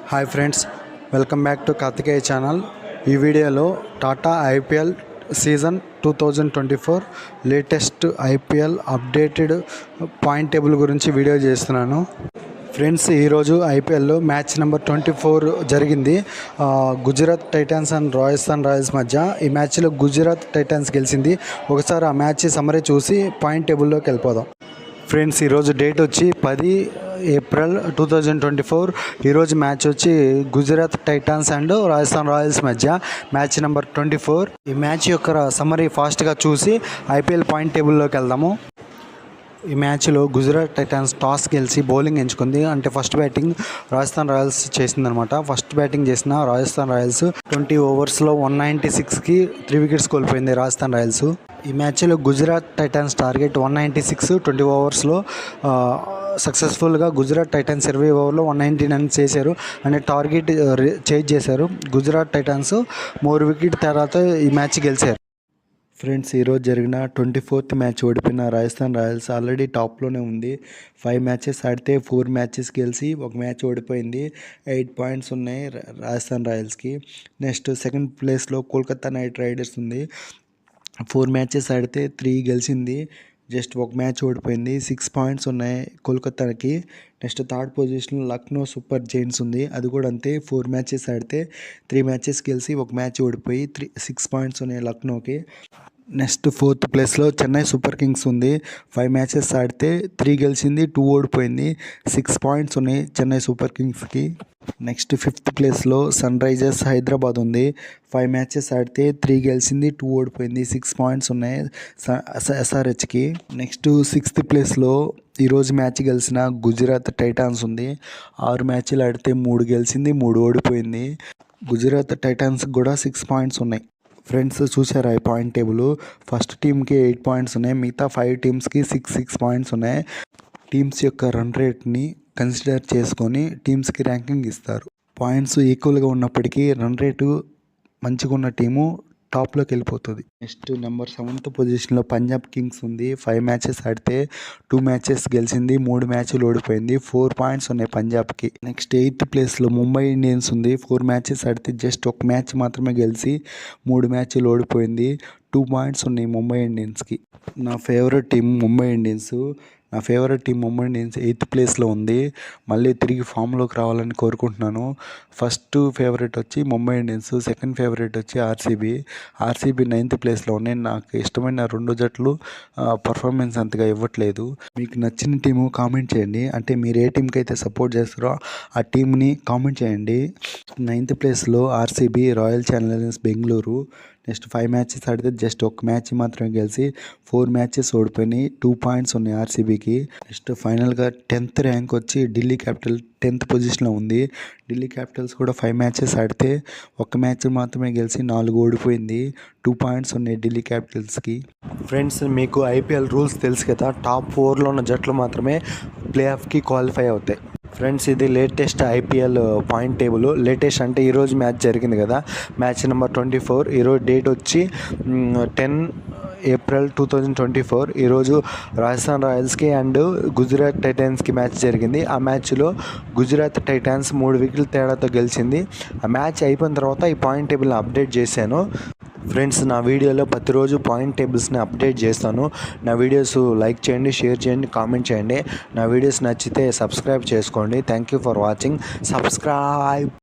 Hi friends, welcome back to Karthikeya channel. ఈ వీడియోలో Tata IPL season 2024 latest IPL updated point table గురించి video చేస్తున్నాను. Friends, ఈరోజు ఐపీఎల్లో మ్యాచ్ నెంబర్ 24 జరిగింది. Gujarat Titans and Rajasthan Royals మధ్య. ఈ మ్యాచ్లో గుజరాత్ టైటాన్స్ గెలిచింది. ఒకసారి ఆ మ్యాచ్ సమ్మరీ చూసి పాయింట్ టేబుల్లోకి వెళ్ళిపోదాం. ఫ్రెండ్స్, ఈరోజు డేట్ వచ్చి 10 ఏప్రిల్ 2024. ఈరోజు మ్యాచ్ వచ్చి Gujarat Titans and Rajasthan Royals మధ్య, మ్యాచ్ నెంబర్ 24. ఈ మ్యాచ్ యొక్క సమ్మరీ ఫాస్ట్గా చూసి ఐపీఎల్ పాయింట్ టేబుల్లోకి వెళ్దాము. ఈ మ్యాచ్లో గుజరాత్ టైటాన్స్ టాస్ గెలిచి బౌలింగ్ ఎంచుకుంది. అంటే ఫస్ట్ బ్యాటింగ్ రాజస్థాన్ రాయల్స్ చేసిందనమాట. ఫస్ట్ బ్యాటింగ్ చేసిన రాజస్థాన్ రాయల్స్ 20 ఓవర్స్లో 196కి 3 వికెట్స్ కోల్పోయింది రాజస్థాన్ రాయల్స్. ఈ మ్యాచ్లో గుజరాత్ టైటాన్స్ టార్గెట్ 196 20 ఓవర్స్లో సక్సెస్ఫుల్గా గుజరాత్ టైటాన్స్ 20 ఓవర్లో 199 చేశారు. అంటే టార్గెట్ చేంజ్ చేశారు. గుజరాత్ టైటాన్స్ 3 వికెట్ తేడాతో ఈ మ్యాచ్ గెలిచారు. ఫ్రెండ్స్, ఈరోజు జరిగిన 24th మ్యాచ్ ఓడిపోయిన రాజస్థాన్ రాయల్స్ ఆల్రెడీ టాప్లోనే ఉంది. 5 మ్యాచెస్ ఆడితే 4 మ్యాచెస్ గెలిచి 1 మ్యాచ్ ఓడిపోయింది. 8 పాయింట్స్ ఉన్నాయి రాజస్థాన్ రాయల్స్కి. నెక్స్ట్ సెకండ్ ప్లేస్లో కోల్కతా నైట్ రైడర్స్ ఉంది. 4 మ్యాచెస్ ఆడితే 3 గెలిచింది, జస్ట్ 1 మ్యాచ్ ఓడిపోయింది. 6 పాయింట్స్ ఉన్నాయి కోల్కతాకి. నెక్స్ట్ థర్డ్ పొజిషన్లో లక్నో సూపర్ జైంట్స్ ఉంది. అది కూడా అంతే. 4 మ్యాచెస్ ఆడితే 3 మ్యాచెస్ గెలిచి 1 మ్యాచ్ ఓడిపోయి 6 పాయింట్స్ ఉన్నాయి లక్నోకి. నెక్స్ట్ 4th ప్లేస్లో చెన్నై సూపర్ కింగ్స్ ఉంది. 5 మ్యాచెస్ ఆడితే 3 గెలిచింది, 2 ఓడిపోయింది. 6 పాయింట్స్ ఉన్నాయి చెన్నై సూపర్ కింగ్స్కి. నెక్స్ట్ 5th ప్లేస్లో సన్ రైజర్స్ హైదరాబాద్ ఉంది. 5 మ్యాచెస్ ఆడితే 3 గెలిచింది, 2 ఓడిపోయింది. 6 పాయింట్స్ ఉన్నాయి ఎస్ఆర్హెచ్కి. నెక్స్ట్ 6th ప్లేస్లో ఈరోజు మ్యాచ్ గెలిచిన గుజరాత్ టైటాన్స్ ఉంది. 6 మ్యాచ్లు ఆడితే 3 గెలిచింది, 3 ఓడిపోయింది. గుజరాత్ టైటాన్స్కి కూడా 6 పాయింట్స్ ఉన్నాయి. ఫ్రెండ్స్, చూసారా ఈ పాయింట్ టేబుల్? ఫస్ట్ టీంకి 8 పాయింట్స్ ఉన్నాయి, మిగతా 5 టీమ్స్కి 6 పాయింట్స్ ఉన్నాయి. టీమ్స్ యొక్క రన్ రేట్ని కన్సిడర్ చేసుకొని టీమ్స్కి ర్యాంకింగ్ ఇస్తారు. పాయింట్స్ ఈక్వల్గా ఉన్నప్పటికీ రన్ రేటు మంచిగా ఉన్న టీము టాప్లోకి వెళ్ళిపోతుంది. నెక్స్ట్ నెంబర్ 7th పొజిషన్లో పంజాబ్ కింగ్స్ ఉంది. 5 మ్యాచెస్ ఆడితే 2 మ్యాచెస్ గెలిచింది, 3 మ్యాచ్లు ఓడిపోయింది. 4 పాయింట్స్ ఉన్నాయి పంజాబ్కి. నెక్స్ట్ 8th ప్లేస్లో ముంబై ఇండియన్స్ ఉంది. 4 మ్యాచెస్ ఆడితే జస్ట్ 1 మ్యాచ్ మాత్రమే గెలిచి 3 మ్యాచ్లు ఓడిపోయింది. 2 పాయింట్స్ ఉన్నాయి ముంబై ఇండియన్స్కి. నా favourite team Mumbai Indians. 8th ప్లేస్లో ఉంది. మళ్ళీ తిరిగి ఫామ్లోకి రావాలని కోరుకుంటున్నాను. ఫస్ట్ ఫేవరెట్ వచ్చి ముంబై ఇండియన్స్, సెకండ్ ఫేవరెట్ వచ్చి ఆర్సీబీ 9th ప్లేస్లో ఉన్నాయి. నాకు ఇష్టమైన 2 జట్లు పర్ఫార్మెన్స్ అంతగా ఇవ్వట్లేదు. మీకు నచ్చిన టీము కామెంట్ చేయండి. అంటే మీరు ఏ టీంకి అయితే సపోర్ట్ చేస్తారో ఆ టీంని కామెంట్ చేయండి. 9th ప్లేస్లో RCB, royal Challengers Bengaluru. Next 5 matches ఆడితే జస్ట్ 1 మ్యాచ్ మాత్రమే గెలిచి 4 మ్యాచెస్ ఓడిపోయినాయి. 2 పాయింట్స్ ఉన్నాయి ఆర్సీబీకి. నెక్స్ట్ ఫైనల్గా 10th ర్యాంక్ వచ్చి ఢిల్లీ క్యాపిటల్ 10th పొజిషన్లో ఉంది. ఢిల్లీ క్యాపిటల్స్ కూడా 5 మ్యాచెస్ ఆడితే 1 మ్యాచ్ మాత్రమే గెలిచి 4 ఓడిపోయింది. 2 పాయింట్స్ ఉన్నాయి ఢిల్లీ క్యాపిటల్స్కి. ఫ్రెండ్స్, మీకు ఐపీఎల్ రూల్స్ తెలుసు కదా. టాప్ 4లో ఉన్న జట్లు మాత్రమే ప్లే ఆఫ్కి క్వాలిఫై అవుతాయి. ఫ్రెండ్స్, ఇది latest IPL point table. Latest అంటే ఈరోజు మ్యాచ్ జరిగింది కదా, మ్యాచ్ నెంబర్ 24. ఈరోజు డేట్ వచ్చి 10 ఏప్రిల్ 2024. ఈరోజు రాజస్థాన్ రాయల్స్కి అండ్ గుజరాత్ టైటాన్స్కి మ్యాచ్ జరిగింది. ఆ మ్యాచ్లో గుజరాత్ టైటాన్స్ 3 వికెట్ల తేడాతో గెలిచింది. ఆ మ్యాచ్ అయిపోయిన తర్వాత ఈ పాయింట్ టేబుల్ని అప్డేట్ చేశాను. ఫ్రెండ్స్, నా వీడియోలో ప్రతిరోజు పాయింట్ టేబుల్స్ని అప్డేట్ చేస్తాను. నా వీడియోస్ లైక్ చేయండి, షేర్ చేయండి, కామెంట్ చేయండి. నా వీడియోస్ నచ్చితే సబ్స్క్రైబ్ చేసుకోండి. Thank you for watching. Subscribe.